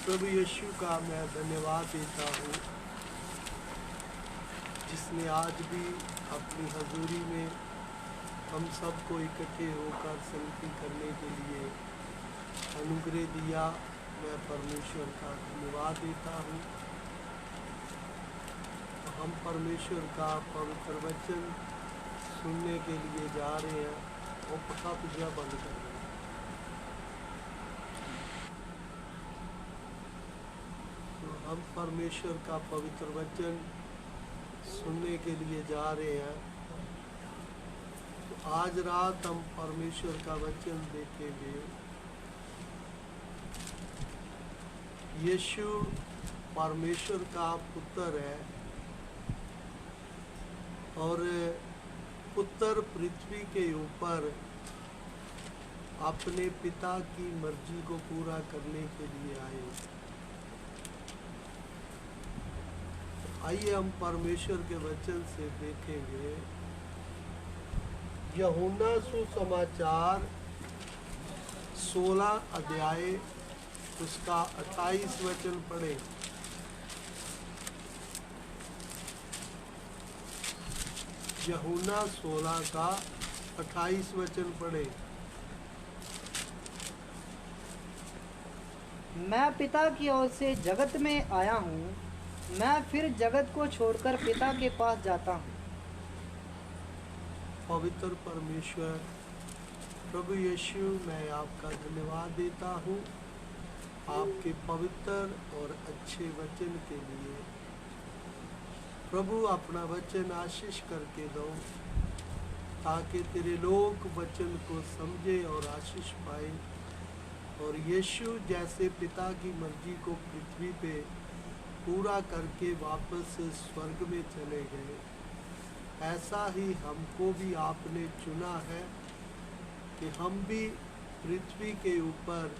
प्रभु यीशु का मैं धन्यवाद देता हूँ जिसने आज भी अपनी हजूरी में हम सबको इकट्ठे होकर संगति करने के लिए अनुग्रह दिया। मैं परमेश्वर का धन्यवाद देता हूँ। हम परमेश्वर का पवित्र वचन सुनने के लिए जा रहे हैं और पक्का पूजा बंद कर रहे हैं। तो हम परमेश्वर का पवित्र वचन सुनने के लिए जा रहे हैं। तो आज रात हम परमेश्वर का वचन देखेंगे। यीशु परमेश्वर का पुत्र है और पुत्र पृथ्वी के ऊपर अपने पिता की मर्जी को पूरा करने के लिए आए। आइए हम परमेश्वर के वचन से देखेंगे। यूहन्ना सुसमाचार 16 अध्याय उसका 28 वचन पढ़े। यूहन्ना 16 का 28 वचन पढ़े। मैं पिता की ओर से जगत में आया हूँ, मैं फिर जगत को छोड़कर पिता के पास जाता हूँ। पवित्र परमेश्वर प्रभु यीशु, मैं आपका धन्यवाद देता हूँ आपके पवित्र और अच्छे वचन के लिए। प्रभु अपना वचन आशीष करके दो ताकि तेरे लोग वचन को समझे और आशीष पाए। और यीशु जैसे पिता की मर्जी को पृथ्वी पे पूरा करके वापस स्वर्ग में चले गए, ऐसा ही हमको भी आपने चुना है कि हम भी पृथ्वी के ऊपर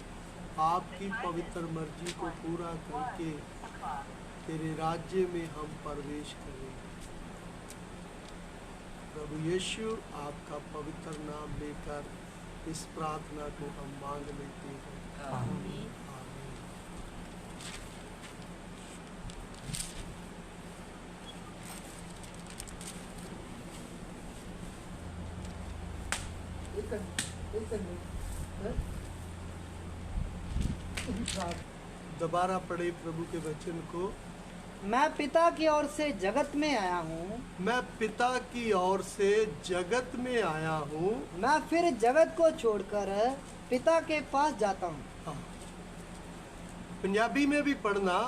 आपकी पवित्र मर्जी को पूरा करके तेरे राज्य में हम प्रवेश करें। प्रभु यीशु, आपका पवित्र नाम लेकर इस प्रार्थना को हम मांग लेते हैं। आमीन। दोबारा पढ़े प्रभु के वचन को। मैं पिता की ओर से जगत में आया हूँ, मैं पिता की ओर से जगत में आया हूँ, मैं फिर जगत को छोड़कर पिता के पास जाता हूँ। हाँ। पंजाबी में भी पढ़ना।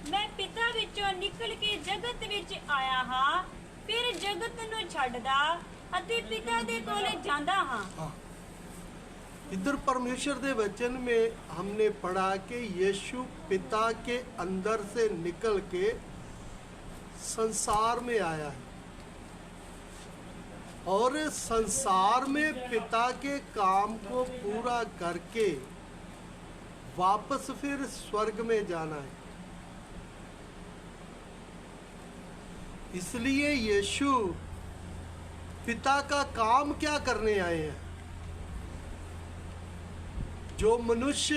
मैं पिता विचों निकल के जगत विच आया हाँ, फिर जगत नूं छड्डदा अते पिता दे कोले जांदा हाँ। हाँ। इधर परमेश्वर दे वचन में हमने पढ़ा कि यीशु पिता के अंदर से निकल के संसार में आया है और संसार में पिता के काम को पूरा करके वापस फिर स्वर्ग में जाना है। इसलिए यीशु पिता का काम क्या करने आए हैं? जो मनुष्य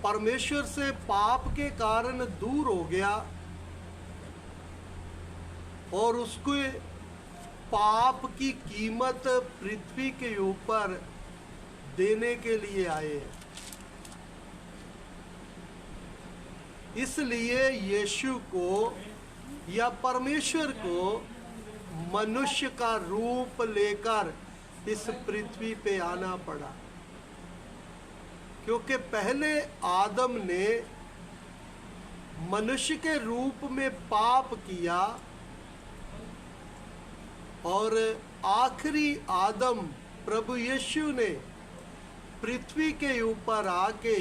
परमेश्वर से पाप के कारण दूर हो गया और उसको पाप की कीमत पृथ्वी के ऊपर देने के लिए आए हैं। इसलिए यीशु को या परमेश्वर को मनुष्य का रूप लेकर इस पृथ्वी पे आना पड़ा, क्योंकि पहले आदम ने मनुष्य के रूप में पाप किया और आखिरी आदम प्रभु यीशु ने पृथ्वी के ऊपर आके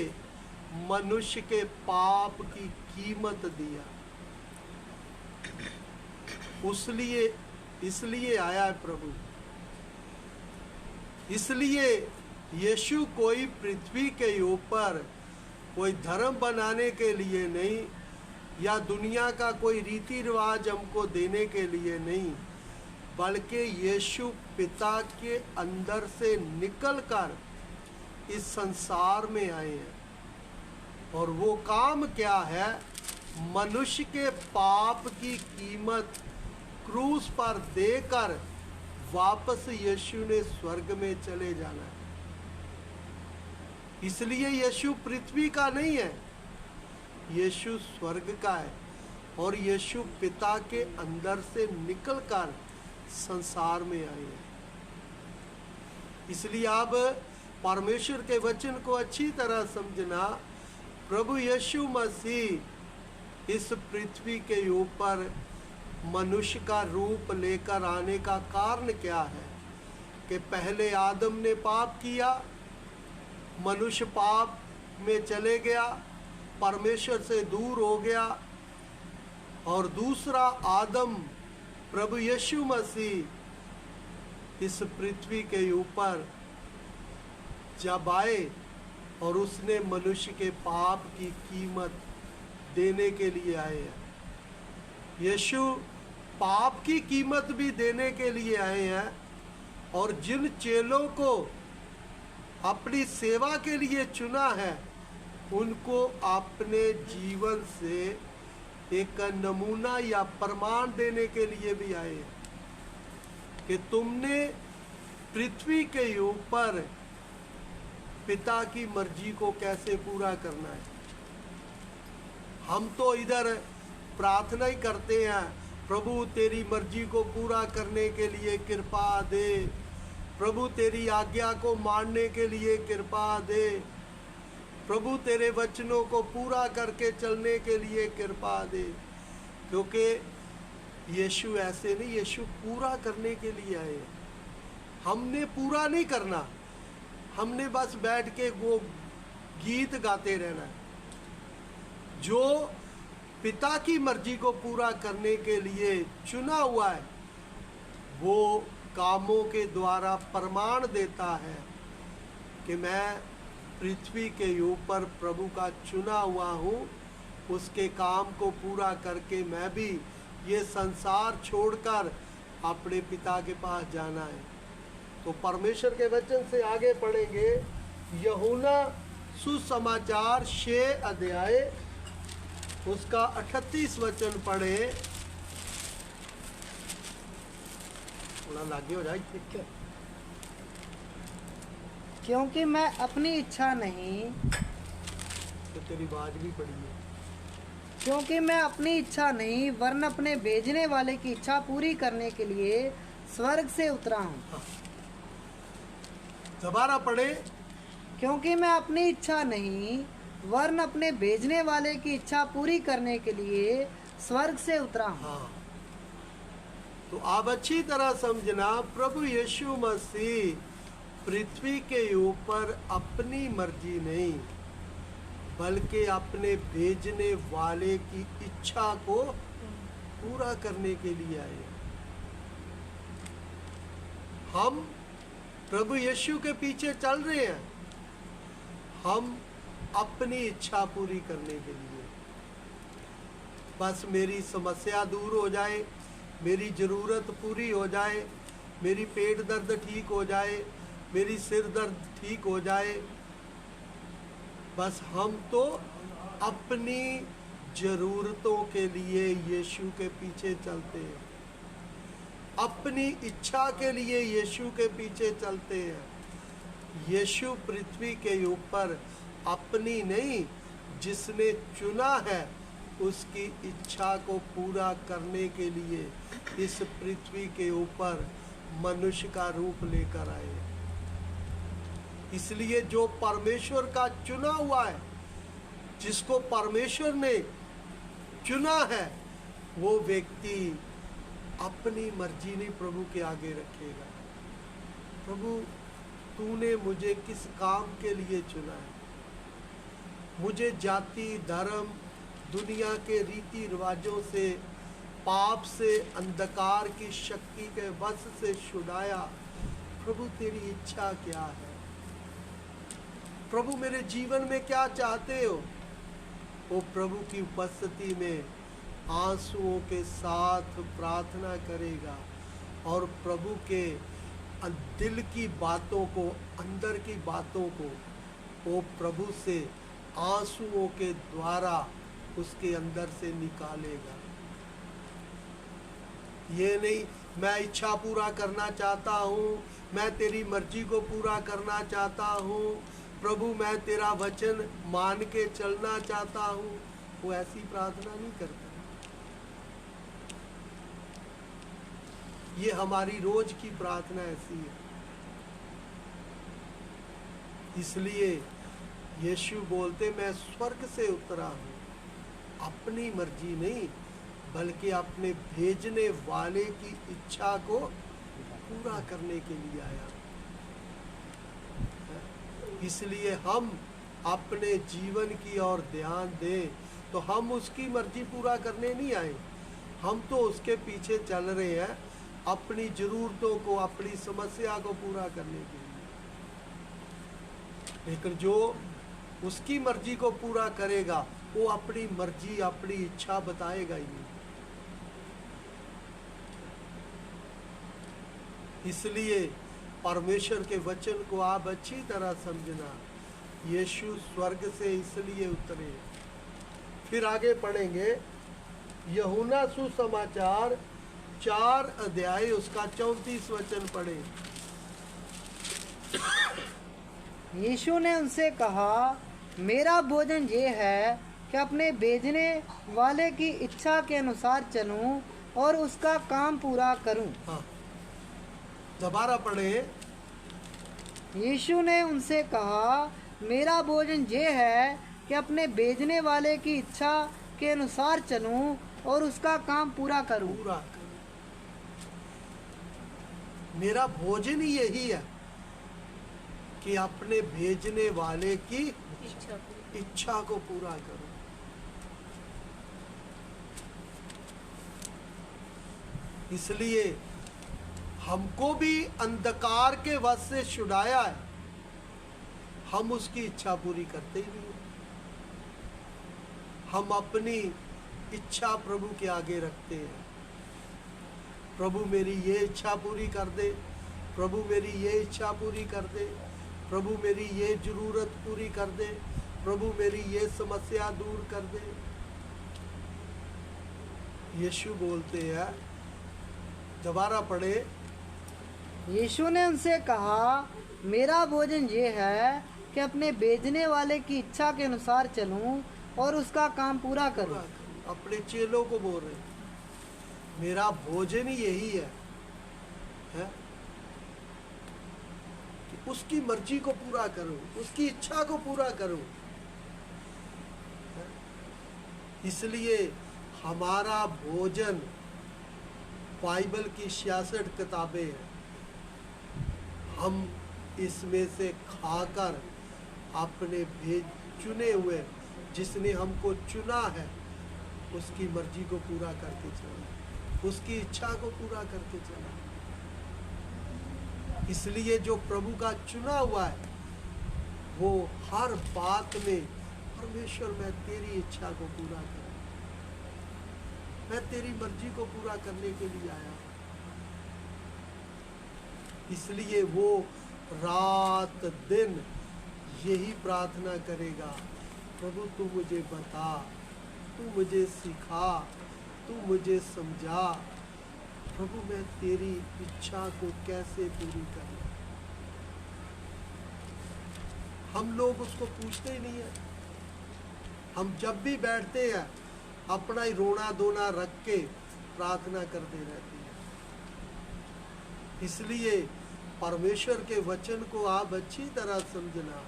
मनुष्य के पाप की कीमत दिया। इसलिए आया है प्रभु। इसलिए यीशु कोई पृथ्वी के ऊपर कोई धर्म बनाने के लिए नहीं या दुनिया का कोई रीति रिवाज हमको देने के लिए नहीं, बल्कि यीशु पिता के अंदर से निकलकर इस संसार में आए हैं और वो काम क्या है? मनुष्य के पाप की कीमत क्रूस पर देकर वापस यीशु ने स्वर्ग में चले जाना है। इसलिए यीशु पृथ्वी का नहीं है, यीशु स्वर्ग का है और यीशु पिता के अंदर से निकलकर संसार में आए हैं। इसलिए आप परमेश्वर के वचन को अच्छी तरह समझना। प्रभु यीशु मसीह इस पृथ्वी के ऊपर मनुष्य का रूप लेकर आने का कारण क्या है कि पहले आदम ने पाप किया, मनुष्य पाप में चले गया, परमेश्वर से दूर हो गया, और दूसरा आदम प्रभु यीशु मसीह इस पृथ्वी के ऊपर जब आए और उसने मनुष्य के पाप की कीमत देने के लिए आए हैं। यीशु पाप की कीमत भी देने के लिए आए हैं और जिन चेलों को अपनी सेवा के लिए चुना है उनको अपने जीवन से एक नमूना या प्रमाण देने के लिए भी आए हैं कि तुमने पृथ्वी के ऊपर पिता की मर्जी को कैसे पूरा करना है। हम तो इधर प्रार्थना ही करते हैं, प्रभु तेरी मर्जी को पूरा करने के लिए कृपा दे, प्रभु तेरी आज्ञा को मानने के लिए कृपा दे, प्रभु तेरे वचनों को पूरा करके चलने के लिए कृपा दे। क्योंकि यीशु ऐसे नहीं, यीशु पूरा करने के लिए आए हैं। हमने पूरा नहीं करना, हमने बस बैठ के वो गीत गाते रहना है। जो पिता की मर्जी को पूरा करने के लिए चुना हुआ है वो कामों के द्वारा प्रमाण देता है कि मैं पृथ्वी के ऊपर प्रभु का चुना हुआ हूँ, उसके काम को पूरा करके मैं भी ये संसार छोड़कर अपने पिता के पास जाना है। तो परमेश्वर के वचन से आगे पढ़ेंगे। यूहन्ना सुसमाचार 6 अध्याय उसका 38 वचन पढ़े। थोड़ा लागे हो जाए, ठीक है। क्योंकि मैं अपनी इच्छा नहीं, तो तेरी आवाज भी पड़ी है। क्योंकि मैं अपनी इच्छा नहीं वरन अपने भेजने वाले की इच्छा पूरी करने के लिए स्वर्ग से उतरा हूँ। दोबारा पढ़े। क्योंकि मैं अपनी इच्छा नहीं वरन अपने भेजने वाले की इच्छा पूरी करने के लिए स्वर्ग से उतरा हूँ। हाँ, तो आप अच्छी तरह समझना, प्रभु यीशु मसीह पृथ्वी के ऊपर अपनी मर्जी नहीं बल्कि अपने भेजने वाले की इच्छा को पूरा करने के लिए आए। हम प्रभु यीशु के पीछे चल रहे हैं, हम अपनी इच्छा पूरी करने के लिए। बस मेरी समस्या दूर हो जाए, मेरी ज़रूरत पूरी हो जाए, मेरी पेट दर्द ठीक हो जाए, मेरी सिर दर्द ठीक हो जाए, बस हम तो अपनी ज़रूरतों के लिए यीशु के पीछे चलते हैं, अपनी इच्छा के लिए यीशु के पीछे चलते हैं। यीशु पृथ्वी के ऊपर अपनी नहीं, जिसने चुना है उसकी इच्छा को पूरा करने के लिए इस पृथ्वी के ऊपर मनुष्य का रूप लेकर आए। इसलिए जो परमेश्वर का चुना हुआ है, जिसको परमेश्वर ने चुना है, वो व्यक्ति अपनी मर्जी नहीं प्रभु के आगे रखेगा। प्रभु तूने मुझे किस काम के लिए चुना है? मुझे जाति, धर्म, दुनिया के रीति रिवाजों से, पाप से, अंधकार की शक्ति के वश से छुड़ाया। प्रभु तेरी इच्छा क्या है? प्रभु मेरे जीवन में क्या चाहते हो? वो प्रभु की उपस्थिति में आंसुओं के साथ प्रार्थना करेगा और प्रभु के दिल की बातों को, अंदर की बातों को वो प्रभु से आंसुओं के द्वारा उसके अंदर से निकालेगा। ये नहीं मैं इच्छा पूरा करना चाहता हूँ, मैं तेरी मर्जी को पूरा करना चाहता हूँ, प्रभु मैं तेरा वचन मान के चलना चाहता हूँ, वो ऐसी प्रार्थना नहीं करता। ये हमारी रोज की प्रार्थना ऐसी है। इसलिए यीशु बोलते मैं स्वर्ग से उतरा हूँ, अपनी मर्जी नहीं बल्कि अपने भेजने वाले की इच्छा को पूरा करने के लिए आया। इसलिए हम अपने जीवन की ओर ध्यान दें तो हम उसकी मर्जी पूरा करने नहीं आए, हम तो उसके पीछे चल रहे हैं अपनी जरूरतों को, अपनी समस्या को पूरा करने के लिए। लेकिन जो उसकी मर्जी को पूरा करेगा वो अपनी मर्जी अपनी इच्छा बताएगा ही नहीं। इसलिए परमेश्वर के वचन को आप अच्छी तरह समझना। यीशु स्वर्ग से इसलिए उतरे। फिर आगे पढ़ेंगे यूहन्ना सुसमाचार 4 अध्याय उसका 34 वचन पढ़े। यीशु ने उनसे कहा, मेरा भोजन ये है कि अपने भेजने वाले की इच्छा के अनुसार चलूं और उसका काम पूरा करूं। हाँ, दोबारा पढ़े। यीशु ने उनसे कहा, मेरा भोजन ये है कि अपने भेजने वाले की इच्छा के अनुसार चलूं और उसका काम पूरा करूं। पूरा करो। मेरा भोजन ही यही है कि अपने भेजने वाले की इच्छा को पूरा करो। इसलिए हमको भी अंधकार के वश से छुड़ाया है, हम उसकी इच्छा पूरी करते ही नहीं। हम अपनी इच्छा प्रभु के आगे रखते हैं। प्रभु मेरी ये इच्छा पूरी कर दे, प्रभु मेरी ये इच्छा पूरी कर दे, प्रभु मेरी ये जरूरत पूरी कर दे, प्रभु मेरी ये समस्या दूर कर दे। यीशु बोलते हैं, दोबारा पढ़े। यीशु ने उनसे कहा, मेरा भोजन ये है कि अपने भेजने वाले की इच्छा के अनुसार चलूं और उसका काम पूरा करूं। अपने चेलों को बोल रहे, मेरा भोजन ही यही है कि उसकी मर्जी को पूरा करूं, उसकी इच्छा को पूरा करूं। इसलिए हमारा भोजन बाइबल की 66 किताबें हैं। हम इसमें से खाकर अपने चुने हुए जिसने हमको चुना है उसकी मर्जी को पूरा करके चला, उसकी इच्छा को पूरा करके चला। इसलिए जो प्रभु का चुना हुआ है वो हर बात में परमेश्वर मैं तेरी इच्छा को पूरा करूं, मैं तेरी मर्जी को पूरा करने के लिए आया। इसलिए वो रात दिन यही प्रार्थना करेगा, प्रभु तू मुझे बता, तू मुझे सिखा, तू मुझे समझा, प्रभु मैं तेरी इच्छा को कैसे पूरी करूं। हम लोग उसको पूछते ही नहीं है। हम जब भी बैठते हैं अपना ही रोना धोना रख के प्रार्थना करते रहते हैं। इसलिए परमेश्वर के वचन को आप अच्छी तरह समझना।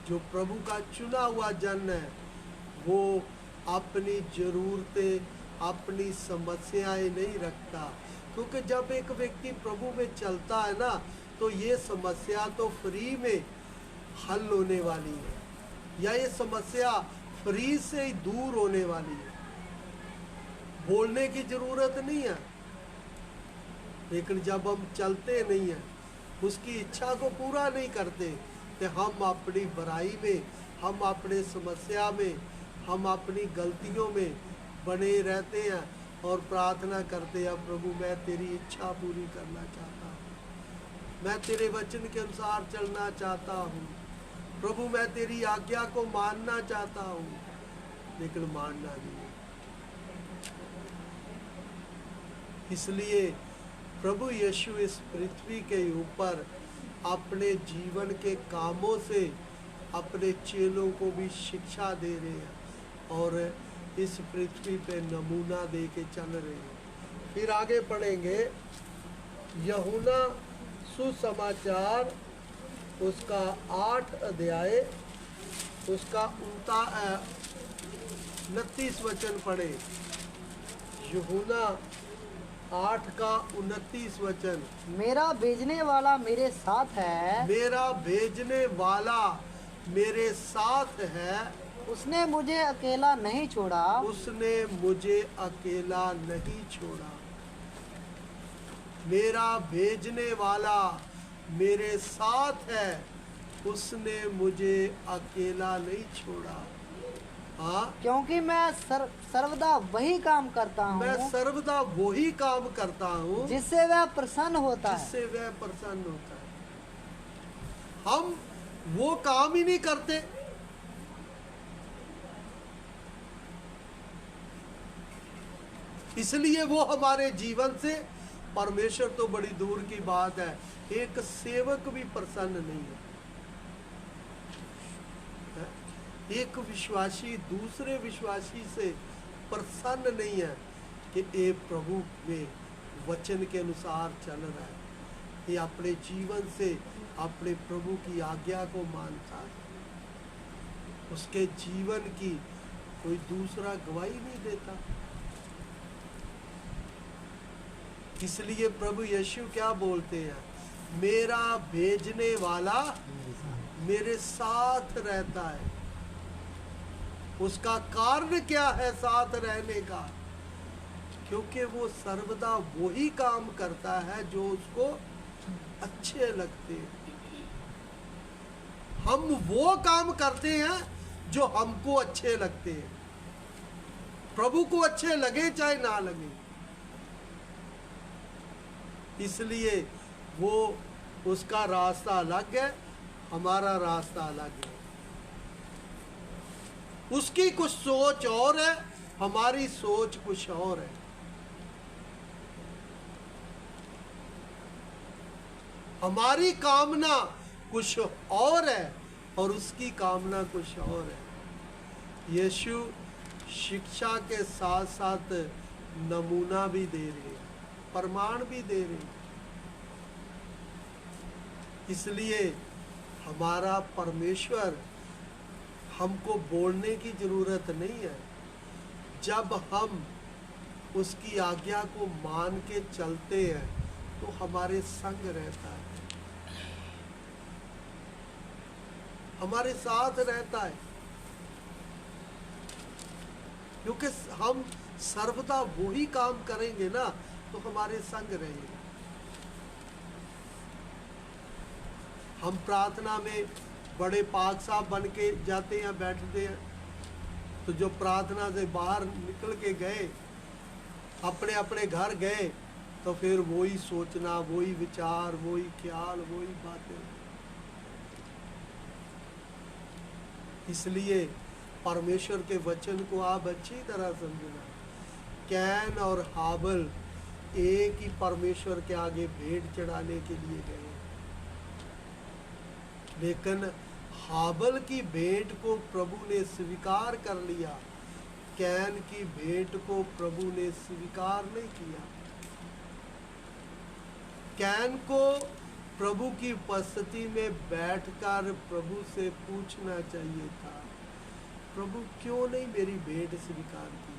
जो प्रभु का चुना हुआ जन है वो अपनी जरूरतें अपनी समस्याएं नहीं रखता, क्योंकि जब एक व्यक्ति प्रभु में चलता है ना तो ये समस्या तो फ्री में हल होने वाली है, या ये समस्या फ्री से ही दूर होने वाली है। बोलने की जरूरत नहीं है। लेकिन जब हम चलते नहीं हैं, उसकी इच्छा को पूरा नहीं करते, तो हम अपनी बुराई में, हम अपने समस्या में, हम अपनी गलतियों में बने रहते हैं और प्रार्थना करते हैं, प्रभु मैं तेरी इच्छा पूरी करना चाहता हूँ, मैं तेरे वचन के अनुसार चलना चाहता हूँ, प्रभु मैं तेरी आज्ञा को मानना चाहता हूँ, लेकिन मानना नहीं। इसलिए प्रभु यीशु इस पृथ्वी के ऊपर अपने जीवन के कामों से अपने चेलों को भी शिक्षा दे रहे हैं और इस पृथ्वी पे नमूना दे के चल रहे हैं। फिर आगे पढ़ेंगे यूहन्ना सुसमाचार उसका 8 अध्याय उसका 29 वचन पढ़े। यूहन्ना 8 का 29 वचन। मेरा भेजने वाला मेरे साथ है, मेरा भेजने वाला मेरे साथ है, उसने मुझे अकेला नहीं छोड़ा, उसने मुझे अकेला नहीं छोड़ा। मेरा भेजने वाला मेरे साथ है, उसने मुझे अकेला नहीं छोड़ा। हाँ, क्योंकि मैं सर्वदा वही काम करता मैं हूँ सर्वदा वही काम करता हूँ जिससे वह प्रसन्न होता है। जिससे वह प्रसन्न होता है। हम वो काम ही नहीं करते। इसलिए वो हमारे जीवन से, परमेश्वर तो बड़ी दूर की बात है, एक सेवक भी प्रसन्न नहीं है। एक विश्वासी दूसरे विश्वासी से प्रसन्न नहीं है कि ये प्रभु में वचन के अनुसार चल रहा है, ये अपने जीवन से अपने प्रभु की आज्ञा को मानता है, उसके जीवन की कोई दूसरा गवाही नहीं देता। इसलिए प्रभु यीशु क्या बोलते हैं, मेरा भेजने वाला मेरे साथ रहता है। उसका कारण क्या है साथ रहने का? क्योंकि वो सर्वदा वही काम करता है जो उसको अच्छे लगते हैं। हम वो काम करते हैं जो हमको अच्छे लगते हैं, प्रभु को अच्छे लगे चाहे ना लगे। इसलिए वो उसका रास्ता अलग है, हमारा रास्ता अलग है। उसकी कुछ सोच और है, हमारी सोच कुछ और है। हमारी कामना कुछ और है और उसकी कामना कुछ और है। यीशु शिक्षा के साथ साथ नमूना भी दे रहे हैं, प्रमाण भी दे रहे हैं। इसलिए हमारा परमेश्वर, हमको बोलने की जरूरत नहीं है। जब हम उसकी आज्ञा को मान के चलते हैं तो हमारे संग रहता है, हमारे साथ रहता है, क्योंकि हम सर्वदा वही काम करेंगे ना, तो हमारे संग रहेगा। हम प्रार्थना में बड़े पाक साहब बन के जाते हैं, बैठते हैं, तो जो प्रार्थना से बाहर निकल के गए, अपने अपने घर गए, तो फिर वही सोचना, वही विचार, वही ख्याल, वही बातें। इसलिए परमेश्वर के वचन को आप अच्छी तरह समझना। कैन और हाबल एक ही परमेश्वर के आगे भेंट चढ़ाने के लिए गए, लेकिन हाबल की भेंट को प्रभु ने स्वीकार कर लिया, कैन की भेंट को प्रभु ने स्वीकार नहीं किया। कैन को प्रभु की उपस्थिति में बैठकर प्रभु से पूछना चाहिए था, प्रभु क्यों नहीं मेरी भेंट स्वीकार की?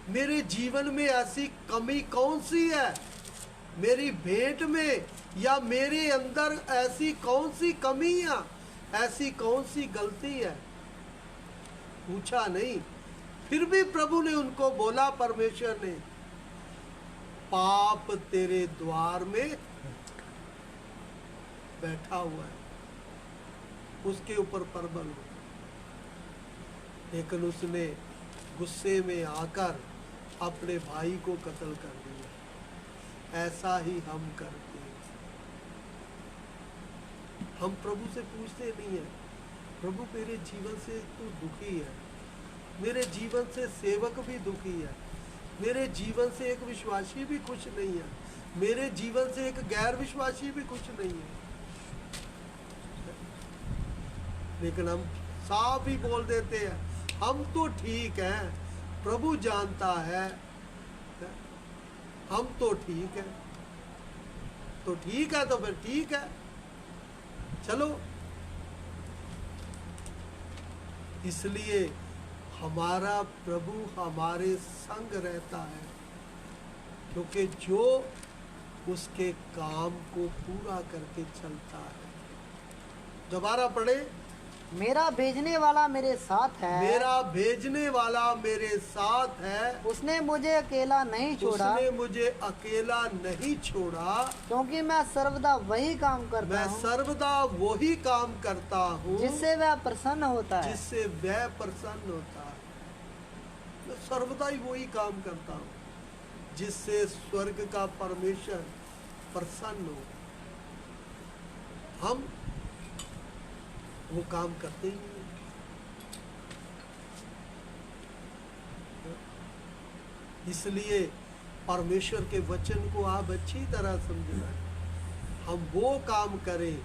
मेरे जीवन में ऐसी कमी कौन सी है, मेरी भेंट में, या मेरे अंदर ऐसी कौन सी कमियां, ऐसी कौन सी गलती है? पूछा नहीं। फिर भी प्रभु ने उनको बोला, परमेश्वर ने, पाप तेरे द्वार में बैठा हुआ है, उसके ऊपर प्रबल हो। लेकिन उसने गुस्से में आकर अपने भाई को कत्ल कर दिया। ऐसा ही हम करते हैं। हम प्रभु से पूछते नहीं है, प्रभु मेरे जीवन से तू दुखी है, मेरे जीवन से सेवक भी दुखी है, मेरे जीवन से एक विश्वासी भी खुश नहीं है, मेरे जीवन से एक गैर विश्वासी भी खुश नहीं है। लेकिन हम साफ ही बोल देते हैं, हम तो ठीक हैं, प्रभु जानता है, हम तो ठीक है। तो ठीक है तो फिर ठीक है, चलो। इसलिए हमारा प्रभु हमारे संग रहता है, क्योंकि जो उसके काम को पूरा करके चलता है। दोबारा पढ़े, मेरा भेजने वाला मेरे साथ है, मेरा भेजने वाला मेरे साथ है, उसने मुझे अकेला नहीं छोड़ा, उसने मुझे अकेला नहीं छोड़ा, क्योंकि मैं सर्वदा वही काम करता मैं हूँ सर्वदा वही काम करता हूँ जिससे वह प्रसन्न होता है। जिससे वह प्रसन्न होता है। मैं सर्वदा ही वही काम करता हूँ जिससे स्वर्ग का परमेश्वर प्रसन्न हो। हम वो काम करते ही नहीं। इसलिए परमेश्वर के वचन को आप अच्छी तरह समझना है। हम वो काम करें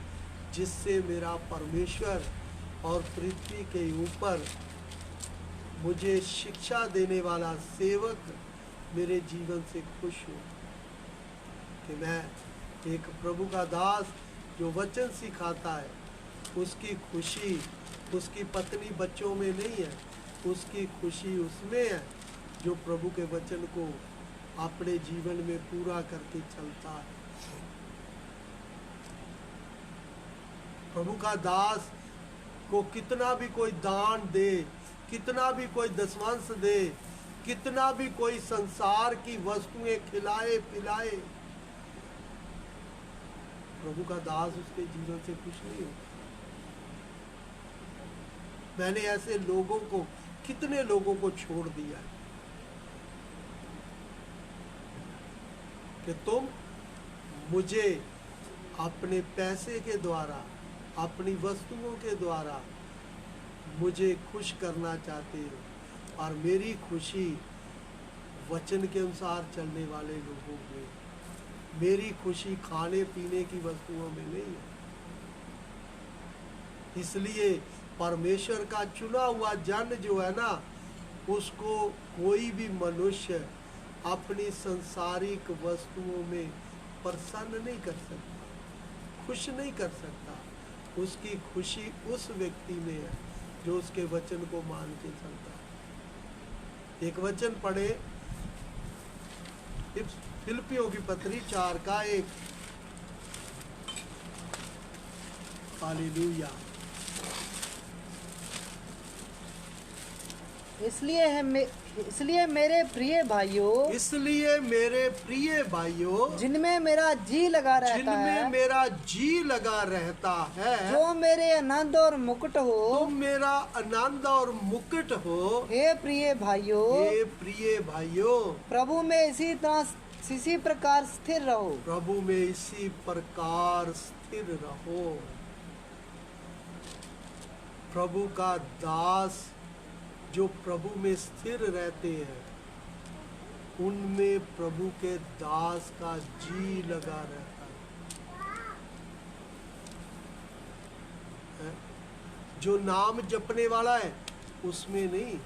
जिससे मेरा परमेश्वर और पृथ्वी के ऊपर मुझे शिक्षा देने वाला सेवक मेरे जीवन से खुश हो, कि मैं एक प्रभु का दास जो वचन सिखाता है, उसकी खुशी उसकी पत्नी बच्चों में नहीं है, उसकी खुशी उसमें है जो प्रभु के वचन को अपने जीवन में पूरा करके चलता है। प्रभु का दास को कितना भी कोई दान दे, कितना भी कोई दशमांश दे, कितना भी कोई संसार की वस्तुएं खिलाए पिलाए, प्रभु का दास उसके जीवन से खुश नहीं होता। मैंने ऐसे लोगों को, कितने लोगों को छोड़ दिया है कि तुम मुझे अपने पैसे के द्वारा, अपनी वस्तुओं के द्वारा मुझे खुश करना चाहते हो, और मेरी खुशी वचन के अनुसार चलने वाले लोगों में, मेरी खुशी खाने पीने की वस्तुओं में नहीं है। इसलिए परमेश्वर का चुना हुआ जन जो है ना, उसको कोई भी मनुष्य अपनी संसारिक वस्तुओं में प्रसन्न नहीं कर सकता, खुश नहीं कर सकता। उसकी खुशी उस व्यक्ति में है जो उसके वचन को मान के चलता है। एक वचन पढ़े, फिलिप्पियों की पत्री 4:1। हालेलुया। इसलिए मेरे प्रिय भाइयों, इसलिए मेरे प्रिय भाइयों, जिनमें मेरा जी लगा रहता जिनमें है, मेरा जी लगा रहता है, जो मेरे आनंद और मुकुट हो, तुम मेरा आनंद और मुकुट हो। हे प्रिय भाइयों, हे प्रिय भाइयों, प्रभु में इसी प्रकार स्थिर रहो। प्रभु में इसी प्रकार स्थिर रहो। प्रभु का दास जो प्रभु में स्थिर रहते हैं, उनमें प्रभु के दास का जी लगा रहता है। जो नाम जपने वाला है उसमें नहीं।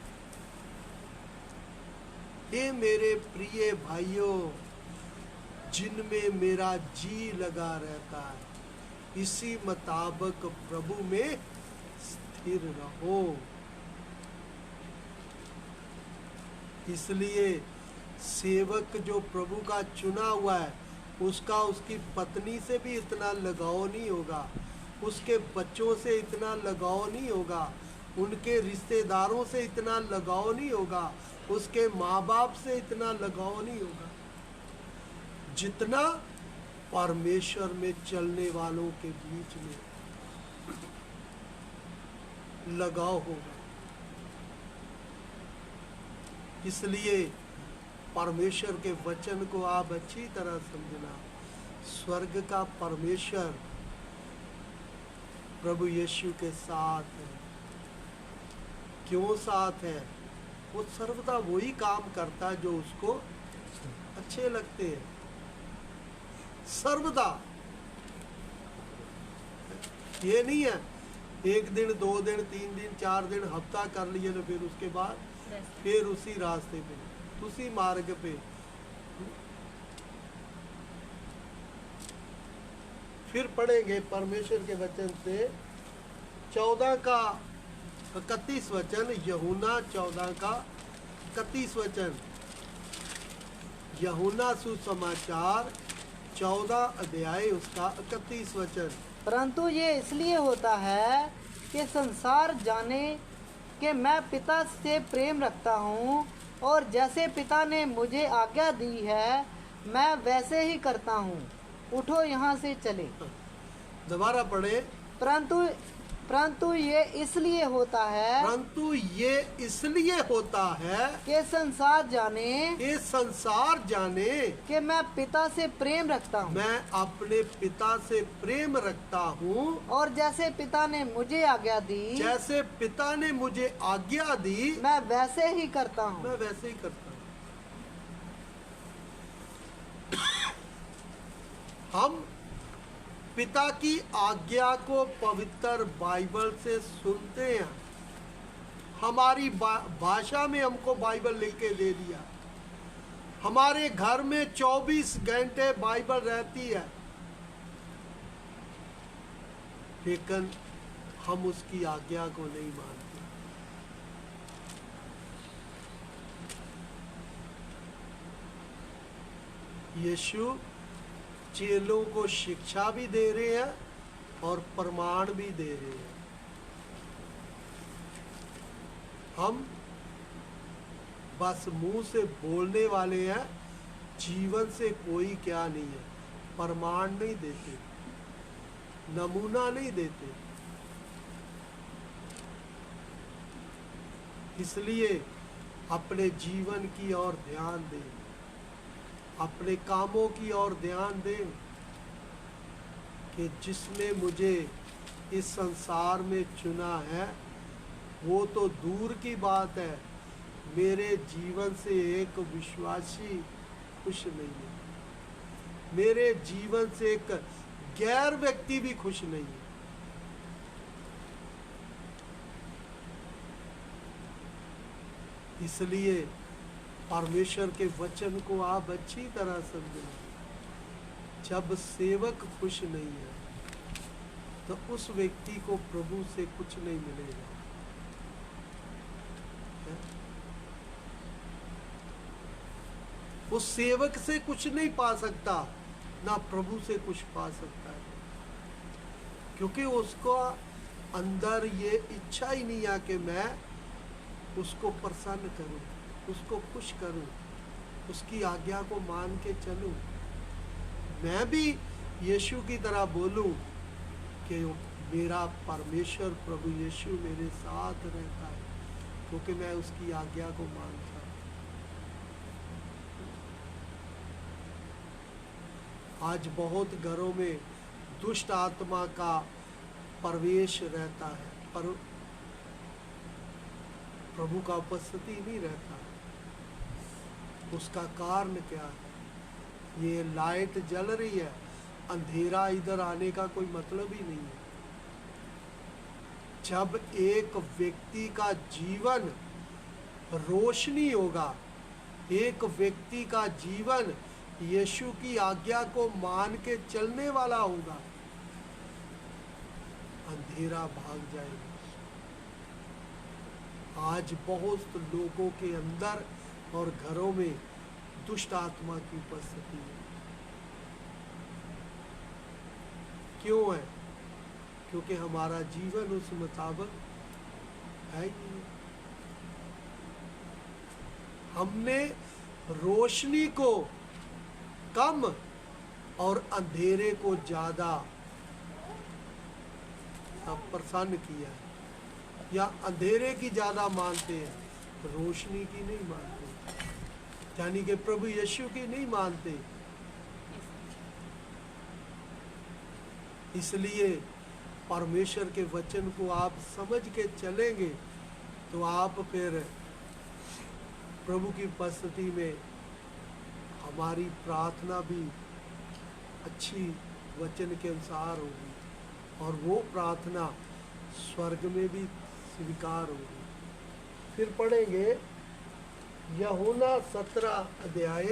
हे मेरे प्रिय भाइयों, जिनमें मेरा जी लगा रहता है, इसी मुताबिक प्रभु में स्थिर रहो। इसलिए सेवक जो प्रभु का चुना हुआ है, उसका उसकी पत्नी से भी इतना लगाव नहीं होगा, उसके बच्चों से इतना लगाव नहीं होगा, उनके रिश्तेदारों से इतना लगाव नहीं होगा, उसके माँ बाप से इतना लगाव नहीं होगा, जितना परमेश्वर में चलने वालों के बीच में लगाव होगा। इसलिए परमेश्वर के वचन को आप अच्छी तरह समझना। स्वर्ग का परमेश्वर प्रभु यीशु के साथ है। क्यों साथ है? वो सर्वदा वही काम करता है जो उसको अच्छे लगते हैं, सर्वदा। ये नहीं है एक दिन, 2 दिन, 3 दिन, 4 दिन, हफ्ता कर लिए तो फिर उसके बाद फिर उसी रास्ते पे, उसी मार्ग पे। फिर पढ़ेंगे परमेश्वर के वचन से 14 का 31 वचन, यूहन्ना 14 का 31 वचन। यूहन्ना सुसमाचार 14 अध्याय उसका 31 वचन। परंतु ये इसलिए होता है कि संसार जाने कि मैं पिता से प्रेम रखता हूँ, और जैसे पिता ने मुझे आज्ञा दी है मैं वैसे ही करता हूँ। उठो यहाँ से चले। दोबारा पढ़े। परंतु ये इसलिए होता है, परंतु ये इसलिए होता है कि संसार जाने कि संसार जाने कि मैं पिता से प्रेम रखता हूँ, मैं अपने पिता से प्रेम रखता हूँ, और जैसे पिता ने मुझे आज्ञा दी, जैसे पिता ने मुझे आज्ञा दी मैं वैसे ही करता हूँ। मैं वैसे ही करता हूँ। हम पिता की आज्ञा को पवित्र बाइबल से सुनते हैं। हमारी भाषा में हमको बाइबल लिख के दे दिया। हमारे घर में 24 घंटे बाइबल रहती है, लेकिन हम उसकी आज्ञा को नहीं मानते। यीशु चेलों को शिक्षा भी दे रहे हैं और प्रमाण भी दे रहे हैं। हम बस मुंह से बोलने वाले हैं, जीवन से कोई क्या नहीं है। प्रमाण नहीं देते, नमूना नहीं देते। इसलिए अपने जीवन की ओर ध्यान दें, अपने कामों की ओर ध्यान दें कि जिसने मुझे इस संसार में चुना है, वो तो दूर की बात है, मेरे जीवन से एक विश्वासी खुश नहीं है। मेरे जीवन से एक गैर व्यक्ति भी खुश नहीं है। इसलिए परमेश्वर के वचन को आप अच्छी तरह समझें। जब सेवक खुश नहीं है तो उस व्यक्ति को प्रभु से कुछ नहीं मिलेगा। उस सेवक से कुछ नहीं पा सकता, ना प्रभु से कुछ पा सकता है, क्योंकि उसको अंदर ये इच्छा ही नहीं है कि मैं उसको प्रसन्न करूं, उसको खुश करूं, उसकी आज्ञा को मान के चलूं। मैं भी यीशु की तरह बोलूं कि मेरा परमेश्वर प्रभु यीशु मेरे साथ रहता है, क्योंकि मैं उसकी आज्ञा को मानता हूं। आज बहुत घरों में दुष्ट आत्मा का प्रवेश रहता है, पर प्रभु का उपस्थिति नहीं रहता। उसका कारण क्या है? ये लाइट जल रही है, अंधेरा इधर आने का कोई मतलब ही नहीं है। जब एक व्यक्ति का जीवन रोशनी होगा, एक व्यक्ति का जीवन यीशु की आज्ञा को मान के चलने वाला होगा, अंधेरा भाग जाएगा। आज बहुत लोगों के अंदर और घरों में दुष्ट आत्मा की उपस्थिति है। क्यों है? क्योंकि हमारा जीवन उस मुताबिक है ही नहीं। हमने रोशनी को कम और अंधेरे को ज्यादा प्रसन्न किया है, या अंधेरे की ज्यादा मानते हैं, रोशनी की नहीं मानते, यानी कि प्रभु यीशु की नहीं मानते। इसलिए परमेश्वर के वचन को आप समझ के चलेंगे तो आप फिर प्रभु की उपस्थिति में हमारी प्रार्थना भी अच्छी वचन के अनुसार होगी और वो प्रार्थना स्वर्ग में भी स्वीकार होगी। फिर पढ़ेंगे यूहन्ना 17 अध्याय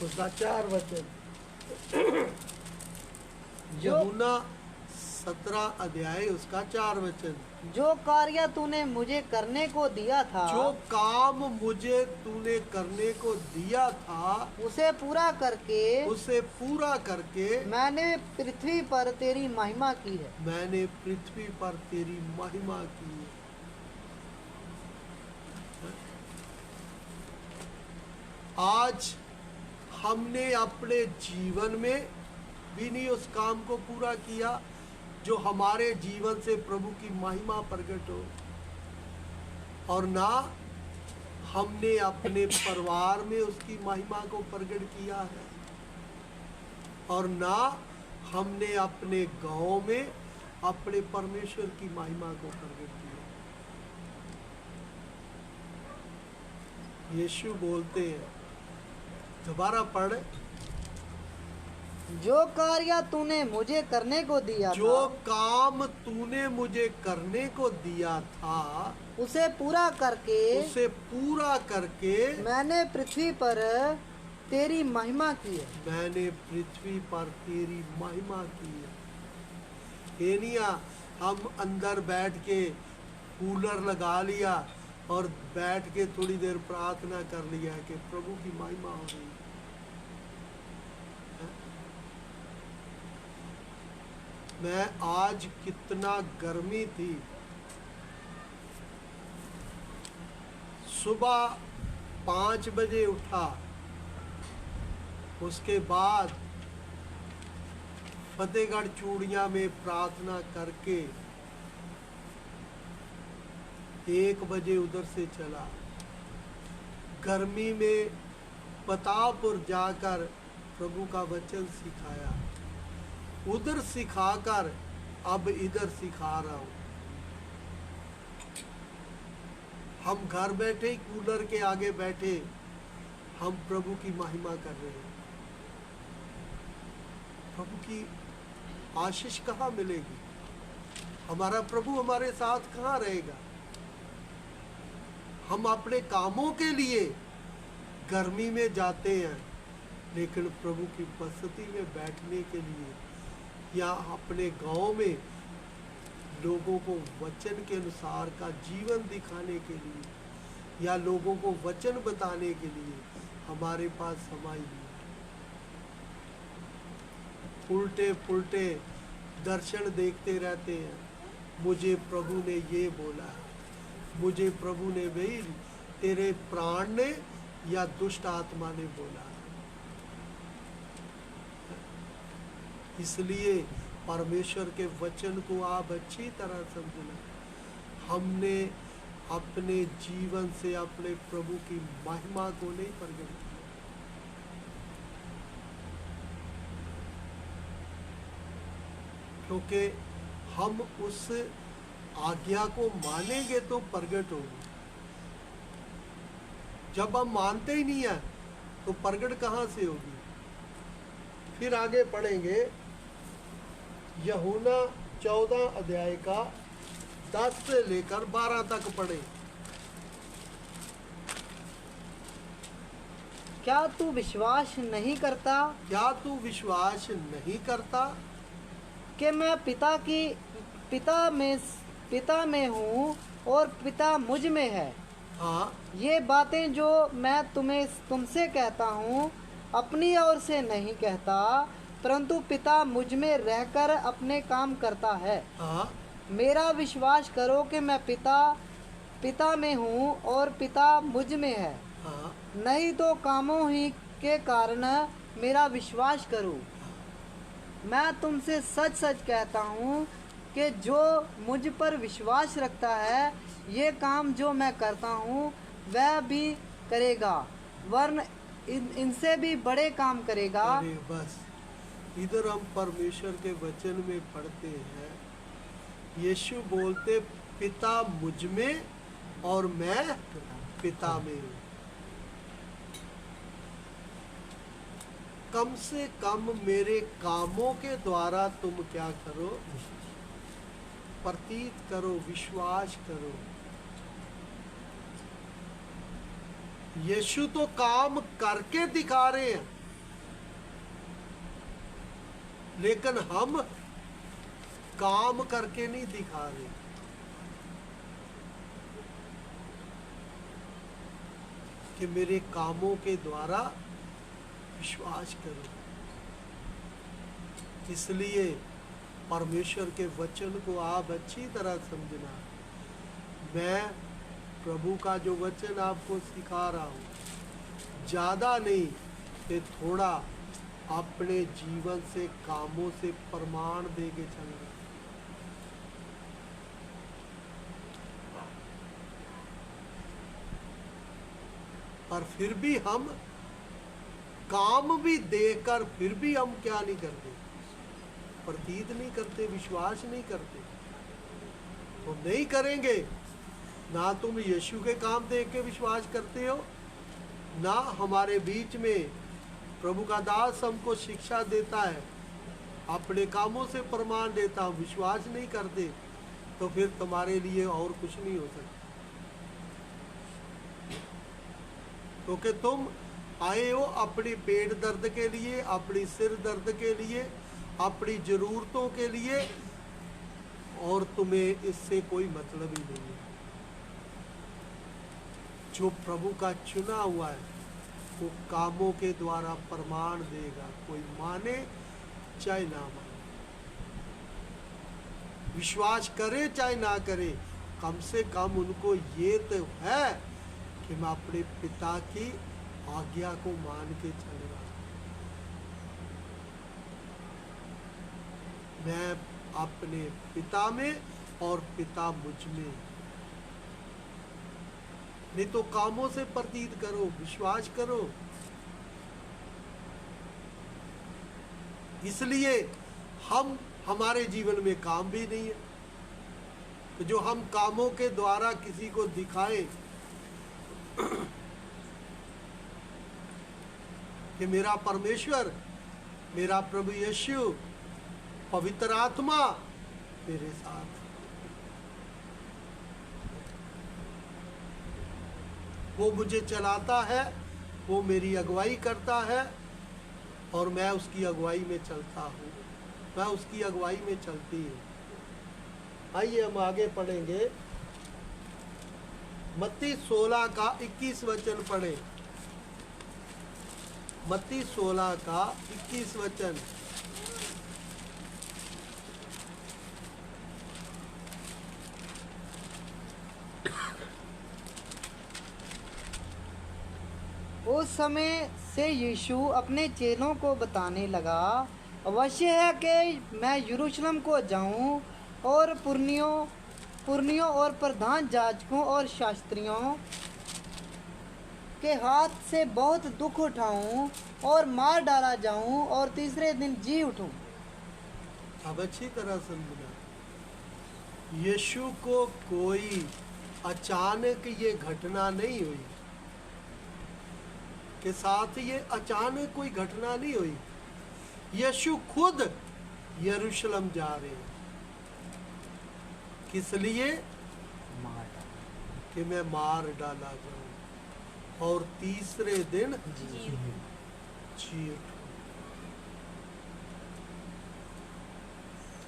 उसका 4 वचन। यूहन्ना 17 अध्याय उसका 4 वचन। जो कार्य तूने मुझे करने को दिया था, जो काम मुझे तूने करने को दिया था उसे पूरा करके मैंने पृथ्वी पर तेरी महिमा की है। मैंने पृथ्वी पर तेरी महिमा की है। आज हमने अपने जीवन में भी नहीं उस काम को पूरा किया जो हमारे जीवन से प्रभु की महिमा प्रकट हो, और ना हमने अपने परिवार में उसकी महिमा को प्रकट किया है, और ना हमने अपने गांव में अपने परमेश्वर की महिमा को प्रकट किया। यीशु बोलते हैं, दोबारा पढ़। जो कार्य तूने मुझे करने को दिया जो था, काम तूने मुझे करने को दिया था उसे पूरा करके मैंने पृथ्वी पर तेरी महिमा की है। मैंने पृथ्वी पर तेरी महिमा की है। ये नहीं हम अंदर बैठ के कूलर लगा लिया और बैठ के थोड़ी देर प्रार्थना कर लिया कि प्रभु की महिमा हो रही है। मैं आज कितना गर्मी थी, सुबह 5 बजे उठा, उसके बाद फतेहगढ़ चूड़िया में प्रार्थना करके 1 बजे उधर से चला, गर्मी में प्रतापपुर जाकर प्रभु का वचन सिखाया, उधर सिखाकर अब इधर सिखा रहा हूं। हम घर बैठे ही कूलर के आगे बैठे हम प्रभु की महिमा कर रहे हैं। प्रभु की आशीष कहाँ मिलेगी? हमारा प्रभु हमारे साथ कहाँ रहेगा? हम अपने कामों के लिए गर्मी में जाते हैं, लेकिन प्रभु की उपस्थिति में बैठने के लिए या अपने गांव में लोगों को वचन के अनुसार का जीवन दिखाने के लिए या लोगों को वचन बताने के लिए हमारे पास समय नहीं। उल्टे पुल्टे दर्शन देखते रहते हैं। मुझे प्रभु ने ये बोला, मुझे प्रभु ने भाई तेरे प्राण ने या दुष्ट आत्मा ने बोला। इसलिए परमेश्वर के वचन को आप अच्छी तरह समझना। हमने अपने जीवन से अपने प्रभु की महिमा को नहीं प्रकट किया। क्योंकि हम उस आज्ञा को मानेंगे तो प्रकट होगी। जब हम मानते ही नहीं है तो प्रकट कहाँ से होगी? फिर आगे पढ़ेंगे यूहन्ना 14 अध्याय का 10 से लेकर 12 तक पढ़े। क्या तू विश्वास नहीं करता? क्या तू विश्वास नहीं करता कि मैं पिता में हूँ और पिता मुझ में है। हाँ, ये बातें जो मैं तुमसे कहता हूँ अपनी ओर से नहीं कहता, परंतु पिता मुझ में रहकर अपने काम करता है। हाँ, मेरा विश्वास करो कि मैं पिता में हूँ और पिता मुझ में है। हाँ, नहीं तो कामों ही के कारण मेरा विश्वास करो। मैं तुमसे सच सच कहता हूँ कि जो मुझ पर विश्वास रखता है, ये काम जो मैं करता हूँ वह भी करेगा, वरन इनसे भी बड़े काम करेगा। अरे बस इधर हम परमेश्वर के वचन में पढ़ते हैं यीशु बोलते पिता मुझ में और मैं पिता में हूं। कम से कम मेरे कामों के द्वारा तुम क्या करो, प्रतीत करो, विश्वास करो। यीशु तो काम करके दिखा रहे हैं, लेकिन हम काम करके नहीं दिखा रहे। कि मेरे कामों के द्वारा विश्वास करो। इसलिए परमेश्वर के वचन को आप अच्छी तरह समझना। मैं प्रभु का जो वचन आपको सिखा रहा हूँ, ज़्यादा नहीं ये थोड़ा अपने जीवन से, कामों से प्रमाण दे के चल रहा। पर फिर भी हम काम भी देकर फिर भी हम क्या नहीं करते, प्रतीत नहीं करते, विश्वास नहीं करते। तो नहीं करेंगे ना, तुम यीशु के काम देख के विश्वास करते हो, ना हमारे बीच में प्रभु का दास हमको शिक्षा देता है, अपने कामों से प्रमाण देता हूँ, विश्वास नहीं करते, तो फिर तुम्हारे लिए और कुछ नहीं हो सकता। क्योंकि तुम आए हो अपनी पेट दर्द के लिए, अपनी सिर दर्द के लिए, अपनी जरूरतों के लिए, और तुम्हें इससे कोई मतलब ही नहीं है। जो प्रभु का चुना हुआ है वो कामों के द्वारा प्रमाण देगा, कोई माने चाहे ना माने, विश्वास करे चाहे ना करे, कम से कम उनको ये तो है कि मैं अपने पिता की आज्ञा को मान के चल रहा हूं। मैं अपने पिता में और पिता मुझ में। नहीं तो कामों से प्रतीत करो, विश्वास करो। इसलिए हमारे जीवन में काम भी नहीं है। तो जो हम कामों के द्वारा किसी को दिखाएं कि मेरा परमेश्वर, मेरा प्रभु यीशु, पवित्र आत्मा मेरे साथ, वो मुझे चलाता है, वो मेरी अगुवाई करता है और मैं उसकी अगुवाई में चलता हूँ, मैं उसकी अगुवाई में चलती हूँ। आइए हम आगे पढ़ेंगे। मत्ती 16 का 21 वचन पढ़े। मत्ती 16 का 21 वचन। उस समय से यीशु अपने चेलों को बताने लगा, अवश्य है कि मैं यरूशलेम को जाऊं और पुरनियों और प्रधान याजकों और शास्त्रियों के हाथ से बहुत दुख उठाऊं और मार डाला जाऊं और तीसरे दिन जी उठूं। अब अच्छी तरह समझना, यीशु को कोई अचानक ये घटना नहीं हुई, के साथ ये अचानक कोई घटना नहीं हुई। यीशु खुद यरूशलेम जा रहे हैं। किस लिए? कि मैं मार डाला जाऊं और तीसरे दिन जी उठूं।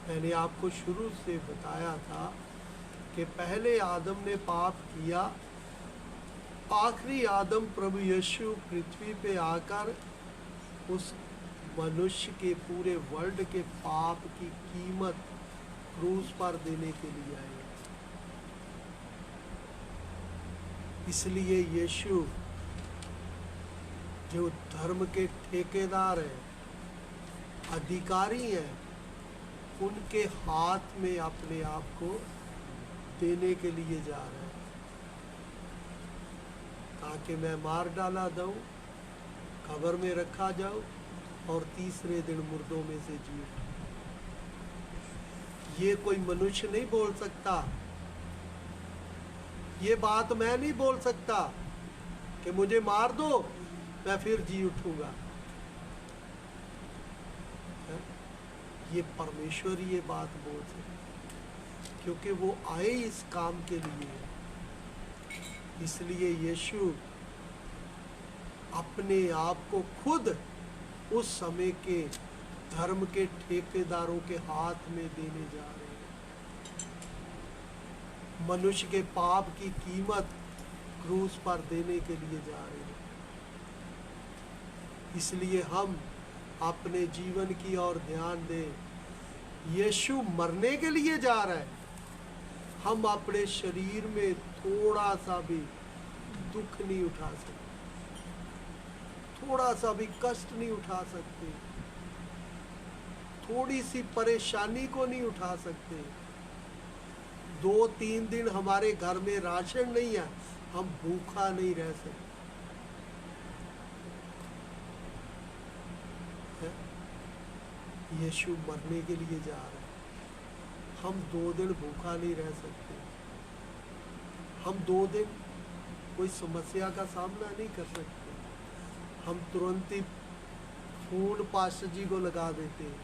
मैंने आपको शुरू से बताया था कि पहले आदम ने पाप किया, आखिरी आदम प्रभु यीशु पृथ्वी पे आकर उस मनुष्य के, पूरे वर्ल्ड के पाप की कीमत क्रूस पर देने के लिए आए। इसलिए यीशु जो धर्म के ठेकेदार हैं, अधिकारी हैं, उनके हाथ में अपने आप को देने के लिए जा रहे हैं, ताकि मैं मार डाला जाऊं, कब्र में रखा जाऊं और तीसरे दिन मुर्दों में से जी उठूं। ये कोई मनुष्य नहीं बोल सकता, ये बात मैं नहीं बोल सकता कि मुझे मार दो मैं फिर जी उठूंगा। ये परमेश्वर ये बात बोल सकते, क्योंकि वो आए इस काम के लिए। इसलिए यीशु अपने आप को खुद उस समय के धर्म के ठेकेदारों के हाथ में देने जा रहे हैं। मनुष्य के पाप की कीमत क्रूस पर देने के लिए जा रहे हैं। इसलिए हम अपने जीवन की ओर ध्यान दें। यीशु मरने के लिए जा रहा है। हम अपने शरीर में थोड़ा सा भी दुख नहीं उठा सकते, थोड़ा सा भी कष्ट नहीं उठा सकते, थोड़ी सी परेशानी को नहीं उठा सकते। 2-3 दिन हमारे घर में राशन नहीं है, हम भूखा नहीं रह सकते। यीशु मरने के लिए जा रहे हैं। हम 2 दिन भूखा नहीं रह सकते। हम 2 दिन कोई समस्या का सामना नहीं कर सकते। हम तुरंत ही फोन पास्टर जी को लगा देते हैं,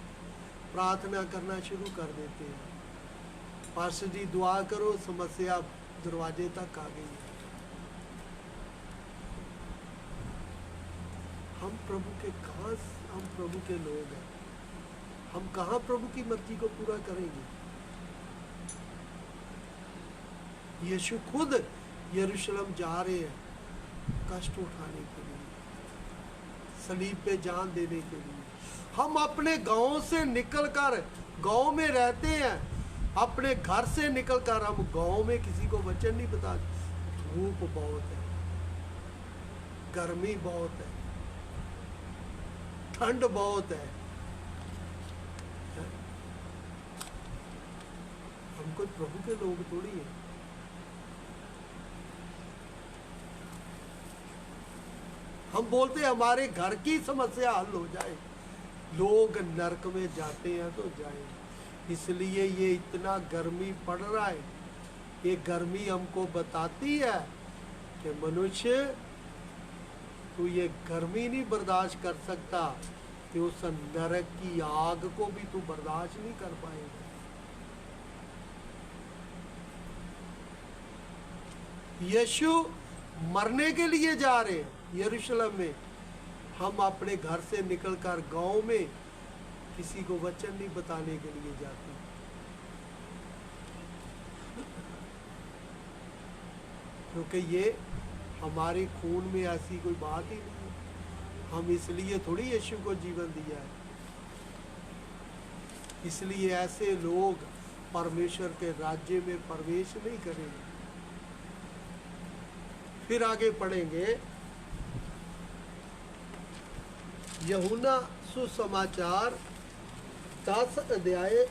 प्रार्थना करना शुरू कर देते हैं। पास्टर जी दुआ करो, समस्या दरवाजे तक आ गई है। हम प्रभु के लोग हैं। हम कहाँ प्रभु की मर्जी को पूरा करेंगे? यीशु खुद यरूशलेम जा रहे हैं कष्ट उठाने के लिए, सलीब पे जान देने के लिए। हम अपने गांव से निकलकर, गांव में रहते हैं, अपने घर से निकलकर हम गांव में किसी को वचन नहीं बता। धूप बहुत है, गर्मी बहुत है, ठंड बहुत है। हम कोई प्रभु के लोग थोड़ी हैं। हम बोलते हैं हमारे घर की समस्या हल हो जाए। लोग नरक में जाते हैं तो जाए। इसलिए ये इतना गर्मी पड़ रहा है। ये गर्मी हमको बताती है कि मनुष्य, तू ये गर्मी नहीं बर्दाश्त कर सकता कि उस नरक की आग को भी तू बर्दाश्त नहीं कर पाएगा। यीशु मरने के लिए जा रहे हैं यरूशलेम में। हम अपने घर से निकलकर गांव में किसी को वचन नहीं बताने के लिए जाते। क्योंकि ये हमारे खून में ऐसी कोई बात ही नहीं है। हम इसलिए थोड़ी यीशु को जीवन दिया है। इसलिए ऐसे लोग परमेश्वर के राज्य में प्रवेश नहीं करेंगे। फिर आगे पढ़ेंगे यूहन्ना सुसमाचार 10 अध्याय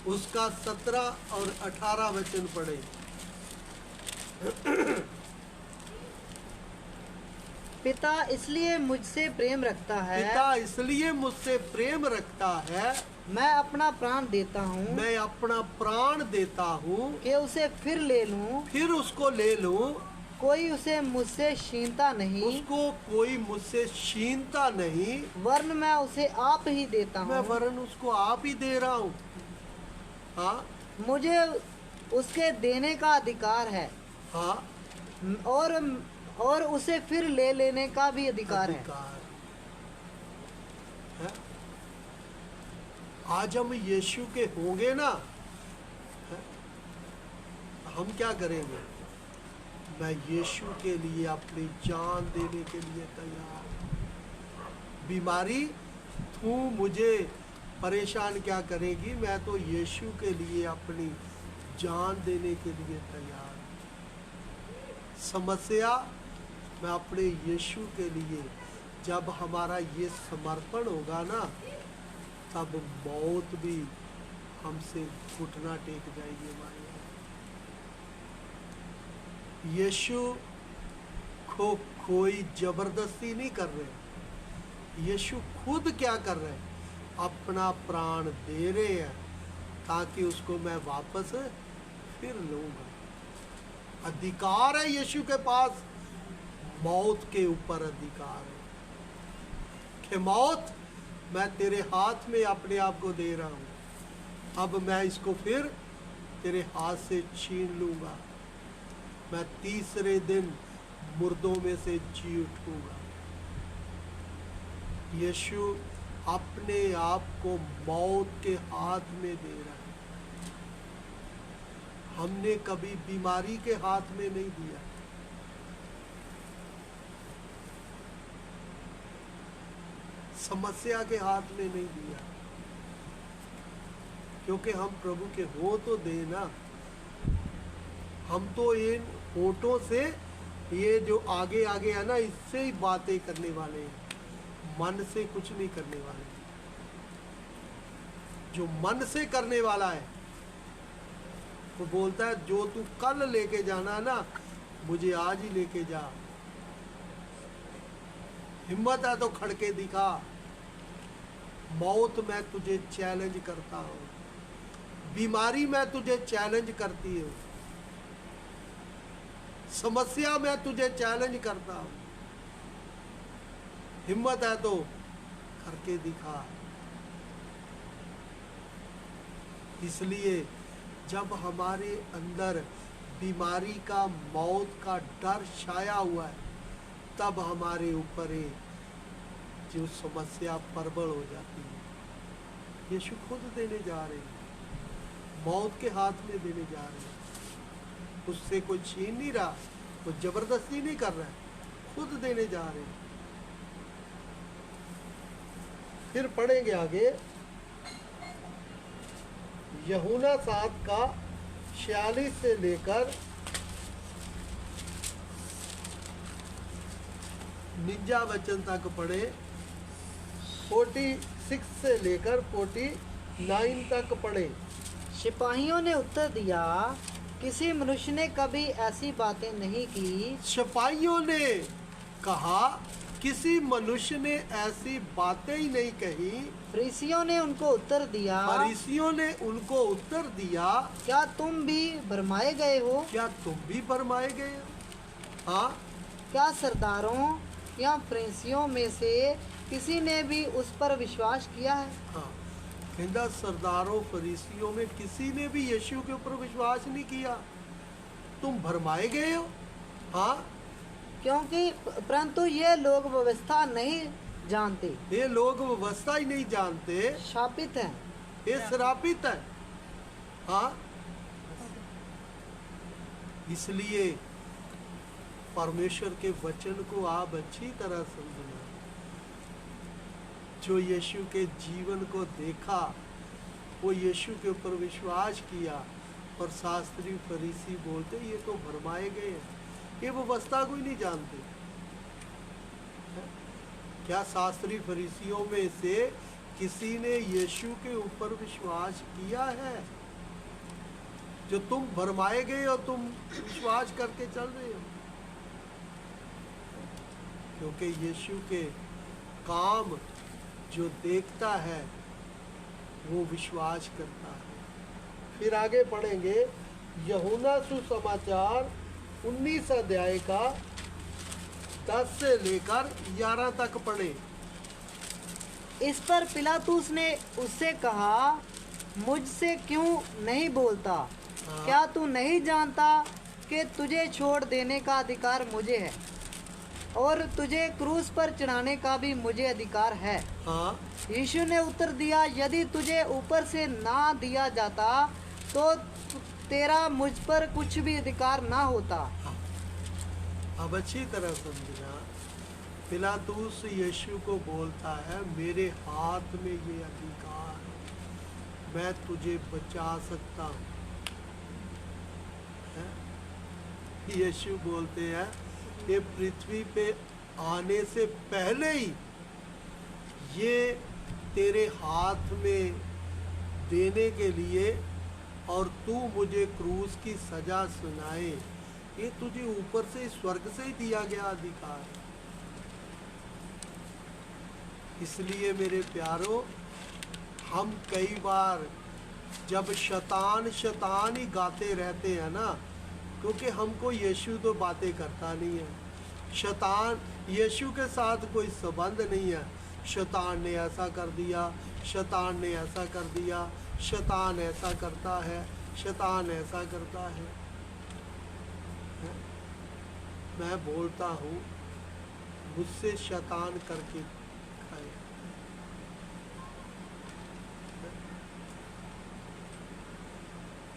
उसका 17 और 18 वचन पढ़े। पिता इसलिए मुझसे प्रेम रखता है, पिता इसलिए मुझसे प्रेम रखता है, मैं अपना प्राण देता हूँ, मैं अपना प्राण देता हूँ कि उसे फिर ले लूँ। फिर उसको ले लूँ। कोई उसे मुझसे छीनता नहीं, उसको कोई मुझसे छीनता नहीं, वरन मैं उसे आप ही देता मैं हूँ। वरन उसको आप ही दे रहा हूँ। हाँ मुझे उसके देने का अधिकार है, हाँ, और उसे फिर ले लेने का भी अधिकार है। है? आज हम यीशु के होंगे ना, है? हम क्या करेंगे? मैं यीशु के लिए अपनी जान देने के लिए तैयार। बीमारी तू मुझे परेशान क्या करेगी? मैं तो यीशु के लिए अपनी जान देने के लिए तैयार। समस्या मैं अपने यीशु के लिए, जब हमारा ये समर्पण होगा ना, तब मौत भी हमसे घुटना टेक जाएगी हमारे। यीशु को कोई जबरदस्ती नहीं कर रहे। यीशु खुद क्या कर रहे हैं? अपना प्राण दे रहे हैं ताकि उसको मैं वापस फिर लूँगा। अधिकार है यीशु के पास, मौत के ऊपर अधिकार है कि मौत मैं तेरे हाथ में अपने आप को दे रहा हूँ, अब मैं इसको फिर तेरे हाथ से छीन लूँगा, मैं तीसरे दिन मुर्दों में से जी उठूँगा। यीशु अपने आप को मौत के हाथ में दे रहा है। हमने कभी बीमारी के हाथ में नहीं दिया, समस्या के हाथ में नहीं दिया, क्योंकि हम प्रभु के हो तो देना। हम तो इन होठों से, ये जो आगे आगे है ना, इससे ही बातें करने वाले हैं, मन से कुछ नहीं करने वाले। जो मन से करने वाला है वो बोलता है जो तू कल लेके जाना है ना, मुझे आज ही लेके जा। हिम्मत है तो खड़के दिखा। मौत मैं तुझे चैलेंज करता हूँ, बीमारी मैं तुझे चैलेंज करती हूँ, समस्या मैं तुझे चैलेंज करता हूँ। हिम्मत है तो करके दिखा। इसलिए जब हमारे अंदर बीमारी का, मौत का डर छाया हुआ है, तब हमारे ऊपर जो समस्या प्रबल हो जाती है। यीशु खुद देने जा रहे हैं, मौत के हाथ में देने जा रहे हैं। उससे कोई छीन नहीं रहा, कोई जबरदस्ती नहीं कर रहा है, खुद देने जा रहे हैं। फिर पढ़ेंगे आगे, यूहन्ना 7 का 46 से लेकर 49 वचन तक पढ़े, 46 से लेकर 49 तक पढ़े। सिपाहियों ने उत्तर दिया, किसी मनुष्य ने कभी ऐसी बातें नहीं की। सिपाहियों ने कहा, किसी मनुष्य ने ऐसी बातें ही नहीं कही। फरीसियों ने उनको उत्तर दिया, फरीसियों ने उनको उत्तर दिया, क्या तुम भी भरमाए गए हो? क्या तुम भी भरमाए गए हो? हाँ, क्या सरदारों या फरीसियों में से किसी ने भी उस पर विश्वास किया है? हाँ, कहता सरदारों फरीसियों में किसी ने भी यीशु के ऊपर विश्वास नहीं किया। तुम भरमाए गए हो। हाँ, क्योंकि परंतु ये लोग व्यवस्था नहीं जानते, ये लोग व्यवस्था ही नहीं जानते, शापित हैं। ये श्रापित है। हाँ, इसलिए परमेश्वर के वचन को आप अच्छी तरह समझना। जो यीशु के जीवन को देखा, वो यीशु के ऊपर विश्वास किया, और शास्त्री फरीसी बोलते ये तो भरमाए गए हैं, ये व्यवस्था को ही नहीं जानते। क्या शास्त्री फरीसियों में से किसी ने यीशु के ऊपर विश्वास किया है? जो तुम भरमाए गए हो, तुम विश्वास करके चल रहे हो, क्योंकि यीशु के काम जो देखता है वो विश्वास करता है। फिर आगे पढ़ेंगे, यूहन्ना सुसमाचार 19 अध्याय का 10 से लेकर 11 तक पढ़े। इस पर पिलातुस ने उससे कहा, मुझसे क्यों नहीं बोलता? हाँ। क्या तू नहीं जानता कि तुझे छोड़ देने का अधिकार मुझे है और तुझे क्रूस पर चढ़ाने का भी मुझे अधिकार है? हाँ, यीशु ने उत्तर दिया, यदि तुझे ऊपर से ना दिया जाता तो तेरा मुझ पर कुछ भी अधिकार ना होता। अब अच्छी तरह समझना। पिलातुस यीशु को बोलता है, मेरे हाथ में ये अधिकार है, मैं तुझे बचा सकता हूँ। यीशु बोलते हैं, ये पृथ्वी पे आने से पहले ही ये तेरे हाथ में देने के लिए, और तू मुझे क्रूस की सजा सुनाए, ये तुझे ऊपर से, स्वर्ग से ही दिया गया अधिकार। इसलिए मेरे प्यारों, हम कई बार जब शैतान शैतान ही गाते रहते हैं ना, क्योंकि हमको यीशु तो बातें करता नहीं है, शैतान यीशु के साथ कोई संबंध नहीं है। शैतान ने ऐसा कर दिया, शैतान ने ऐसा कर दिया, शैतान ऐसा करता है, शैतान ऐसा करता है। मैं बोलता हूँ मुझसे शैतान करके खाए।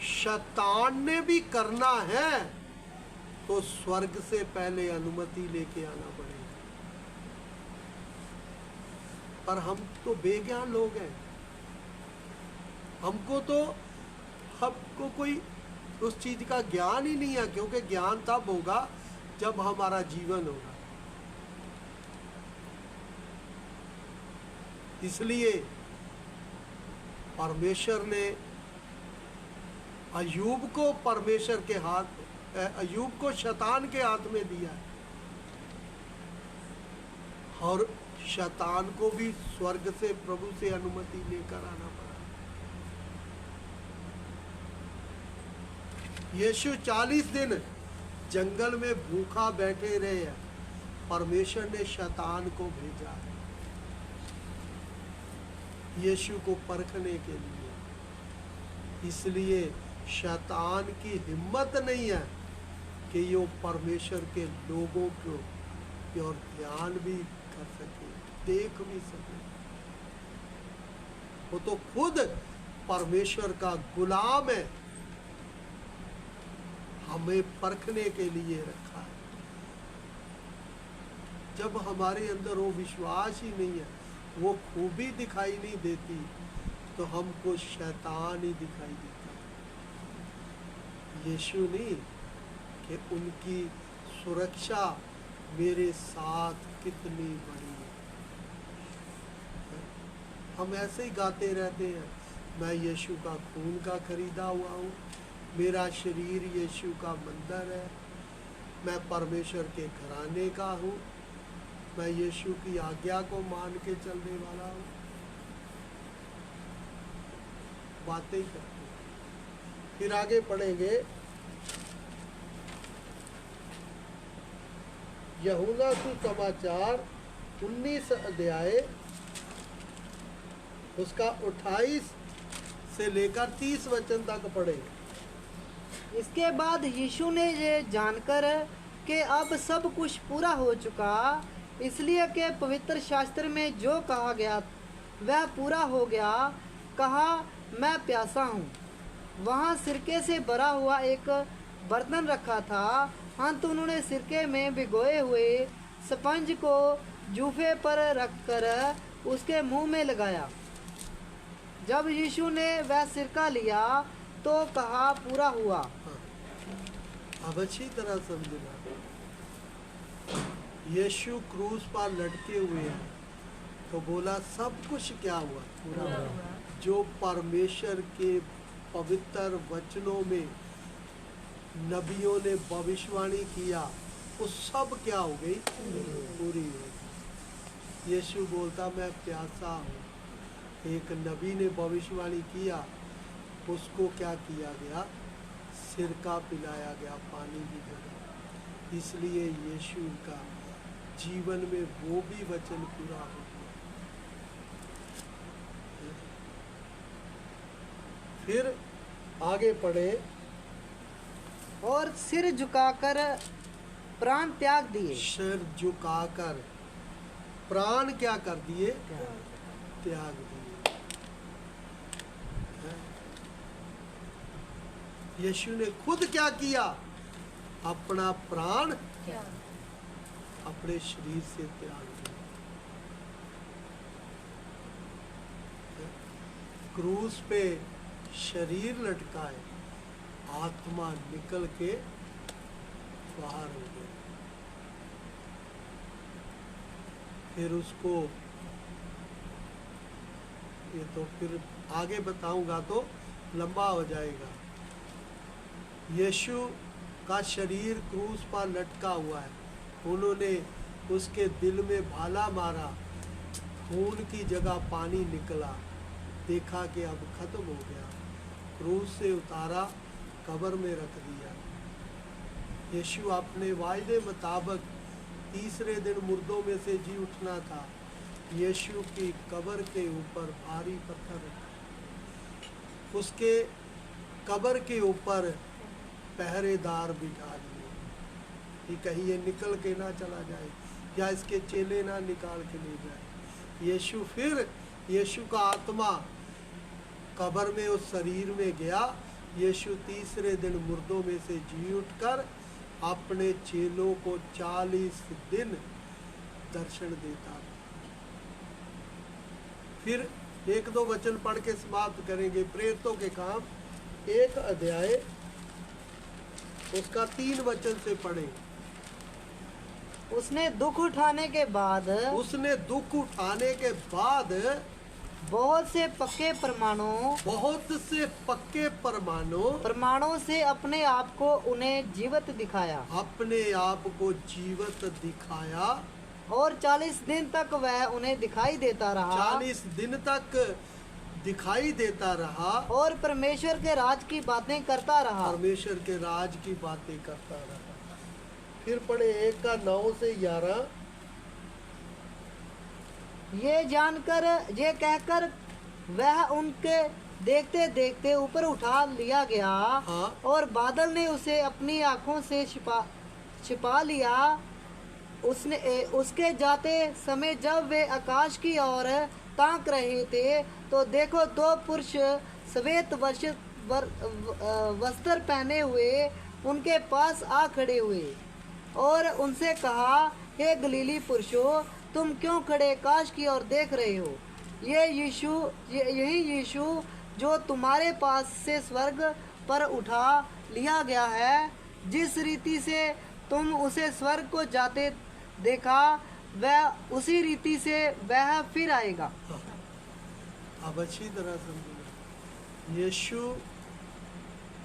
शैतान ने भी करना है तो स्वर्ग से पहले अनुमति लेके आना पड़ेगा। पर हम तो बेज्ञान लोग हैं, हमको कोई उस चीज का ज्ञान ही नहीं है, क्योंकि ज्ञान तब होगा जब हमारा जीवन होगा। इसलिए परमेश्वर ने अय्यूब को परमेश्वर के हाथ, अय्यूब को शैतान के हाथ में दिया, और शैतान को भी स्वर्ग से प्रभु से अनुमति लेकर आना पड़ा। यीशु 40 दिन जंगल में भूखा बैठे रहे हैं, परमेश्वर ने शैतान को भेजा है यीशु को परखने के लिए। इसलिए शैतान की हिम्मत नहीं है कि ये परमेश्वर के लोगों को और ध्यान भी कर सके, देख भी सके। वो तो खुद परमेश्वर का गुलाम है, हमें परखने के लिए रखा है। जब हमारे अंदर वो विश्वास ही नहीं है, वो खूबी दिखाई नहीं देती, तो हमको शैतान ही दिखाई देता है। यीशु नहीं कि उनकी सुरक्षा मेरे साथ कितनी बड़ी है। हम ऐसे ही गाते रहते हैं, मैं यीशु का खून का खरीदा हुआ हूँ, मेरा शरीर यीशु का मंदिर है, मैं परमेश्वर के घराने का हूँ, मैं यीशु की आज्ञा को मान के चलने वाला हूँ। बातें ही करते हैं। फिर आगे पढ़ेंगे, यूहन्ना सुसमाचार 19 अध्याय उसका 28 से लेकर 30 वचन तक पढ़े। इसके बाद यीशु ने ये जानकर कि अब सब कुछ पूरा हो चुका, इसलिए कि पवित्र शास्त्र में जो कहा गया वह पूरा हो गया, कहा मैं प्यासा हूँ। वहाँ सिरके से भरा हुआ एक बर्तन रखा था, अंत उन्होंने सिरके में भिगोए हुए स्पंज को जूफे पर रखकर उसके मुंह में लगाया। जब यीशु ने वह सिरका लिया तो कहा पूरा हुआ। अब अच्छी तरह समझना, यीशु क्रूस पर लटके हुए हैं तो बोला सब कुछ क्या हुआ, पूरा हुआ। जो परमेश्वर के पवित्र वचनों में नबियों ने भविष्यवाणी किया वो सब क्या हो गई, पूरी हो गई। यीशु बोलता मैं प्यासा हूँ। एक नबी ने भविष्यवाणी किया, उसको क्या किया गया, सिरका पिलाया गया, पानी भी गया। इसलिए यीशु का जीवन में वो भी वचन पूरा हो गया। फिर आगे पढ़े, और सिर झुकाकर प्राण त्याग दिए। सिर झुकाकर प्राण क्या कर दिए, त्याग दिए। यीशु ने खुद क्या किया, अपना प्राण अपने शरीर से त्याग दिया। क्रूस पे शरीर लटका है, आत्मा निकल के बाहर हो गई। फिर उसको, ये तो फिर आगे बताऊंगा तो लंबा हो जाएगा। यीशु का शरीर क्रूस पर लटका हुआ है, उन्होंने उसके दिल में भाला मारा, खून की जगह पानी निकला, देखा कि अब खत्म हो गया। क्रूस से उतारा, कब्र में रख दिया। यीशु अपने वायदे मुताबिक तीसरे दिन मुर्दों में से जी उठना था। यीशु की कब्र के ऊपर भारी पत्थर रखा, उसके कब्र के ऊपर पहरेदार बिठा दिए कि कहीं ये निकल के ना चला जाए या इसके चेले ना निकाल के ले जाए। यीशु का आत्मा कब्र में उस शरीर में गया। यीशु तीसरे दिन मुर्दों में से जी उठकर अपने चेलों को 40 दिन दर्शन देता था। फिर एक दो वचन पढ़ के समाप्त करेंगे। प्रेरितों के काम 1 अध्याय उसका 3 वचन से पढ़े। उसने दुख उठाने के बाद बहुत से पक्के प्रमाणों से अपने आप को उन्हें जीवित दिखाया और 40 दिन तक वह उन्हें दिखाई देता रहा और परमेश्वर के राज की बातें करता रहा। फिर पढ़े 1 का 9 से 11। ये कहकर वह उनके देखते देखते ऊपर उठा लिया गया। हाँ। और बादल ने उसे अपनी आँखों से छिपा लिया। उसके जाते समय जब वे आकाश की ओर ताक रहे थे तो देखो 2 पुरुष श्वेत वस्त्र पहने हुए उनके पास आ खड़े हुए और उनसे कहा, हे गलीली पुरुषों, तुम क्यों खड़े आकाश की ओर देख रहे हो? यही यीशु जो तुम्हारे पास से स्वर्ग पर उठा लिया गया है, जिस रीति से तुम उसे स्वर्ग को जाते देखा, वह उसी रीति से वह फिर आएगा। अब अच्छी तरह समझना, यीशु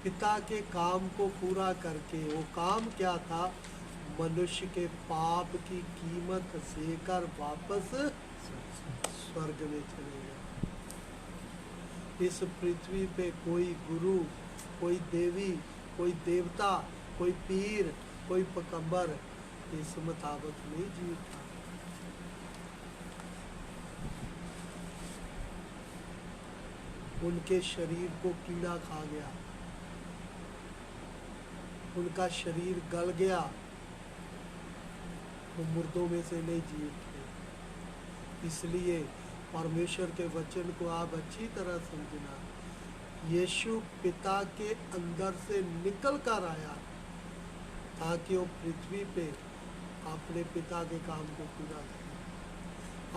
पिता के काम को पूरा करके, वो काम क्या था? मनुष्य के पाप की कीमत देकर वापस स्वर्ग में चले गए। इस पृथ्वी पे कोई गुरु, कोई देवी, कोई देवता, कोई पीर, कोई पैगंबर इस मुताबिक नहीं जीता। उनके शरीर को कीड़ा खा गया, उनका शरीर गल गया, वो मुर्दों में से नहीं जी उठे। इसलिए परमेश्वर के वचन को आप अच्छी तरह समझना, यीशु पिता के अंदर से निकल कर आया ताकि वो पृथ्वी पे अपने पिता के काम को पूरा करे।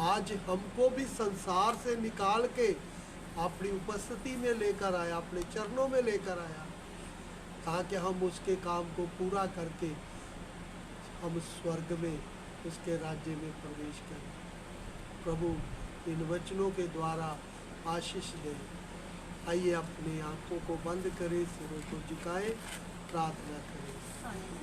आज हमको भी संसार से निकाल के अपनी उपस्थिति में लेकर आया, अपने चरणों में लेकर आया, ताकि हम उसके काम को पूरा करके हम स्वर्ग में उसके राज्य में प्रवेश करें। प्रभु इन वचनों के द्वारा आशीष दे। आइए अपनी आंखों को बंद करें, सिरों को झुकाएं, प्रार्थना करें।